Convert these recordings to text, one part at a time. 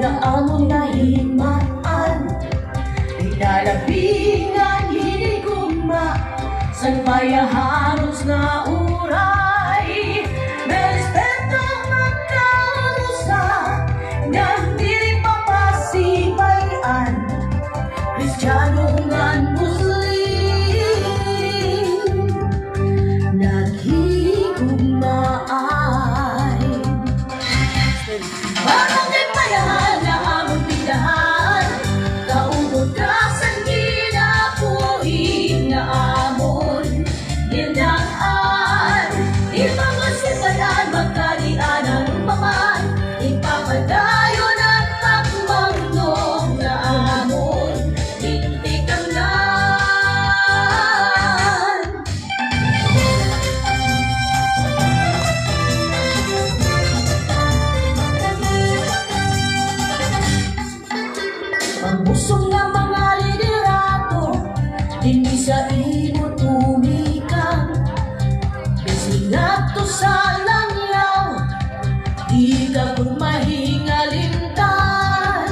na amon nahimaan. Pinalabingan hinigugma sa payahanos na uray. May respeto magkarusa nga dili papasibayan. Kristiyano ngan Muslim naghigugmaay. Parang di payahan na amon pindahan, kaugod ka sa ginapuhin na amon gindaan. Ipamasipadan magkalianan paman, ipapadayon at pagmangnog na amon tintikangan. Pambusong nga mga liderato, hindi sa imo tumikang. Bisingato sa langyaw, di ka kung mahingalintan.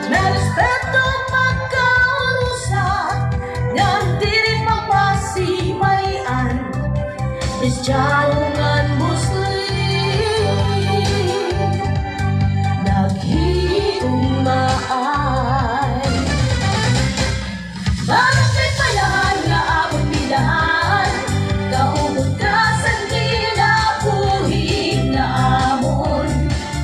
May respeto magkaurusa, nga dili papasibayan. Kristiyano ngan Muslim naghigugmaay. Parang may payahan nga amon pindahan, kaugod ka sa ginapuhin na amon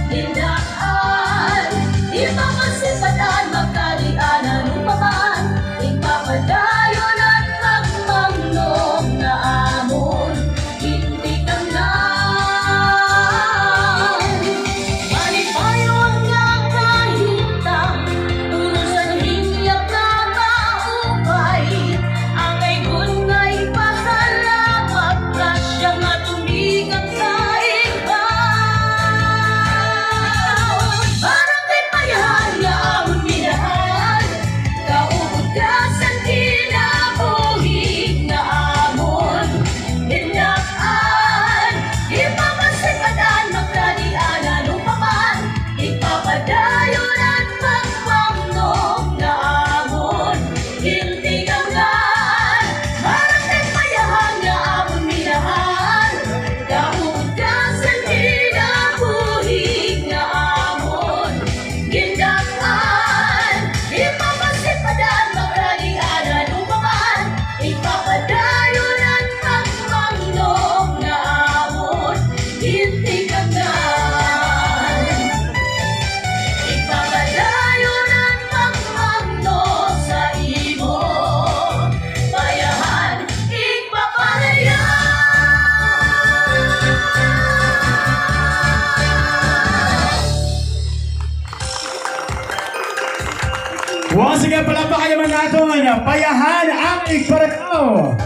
gindaan. Ipamasipadan magkalianan paman, ipapadayon at pagmangnog na amon tintikangan. Malipayon nga kahintang, turusan hingyap na maupay. Ang kay gungay pasalamat na siya nga tumigang sa ikaw. Parang kay payahan nga amon minahan, kaugod ka sa kinabuhi na amon gindaan. Ipamasipadan magkalianan upaman, ipapadayon at pagmangnog na amon tintikangan. Parang kay payahan nga amon minahan, kaugod ka sa kinabuhi na amon gindaan. Ipamasipadan magkalianan upaman, ipapadayon at pagmangnog na amon tintikangan. Ipapadayon at pagmangnog sa imo bayahan, ipapalayan. Once again, palakpakan naman natin, payahan ang igparakaw.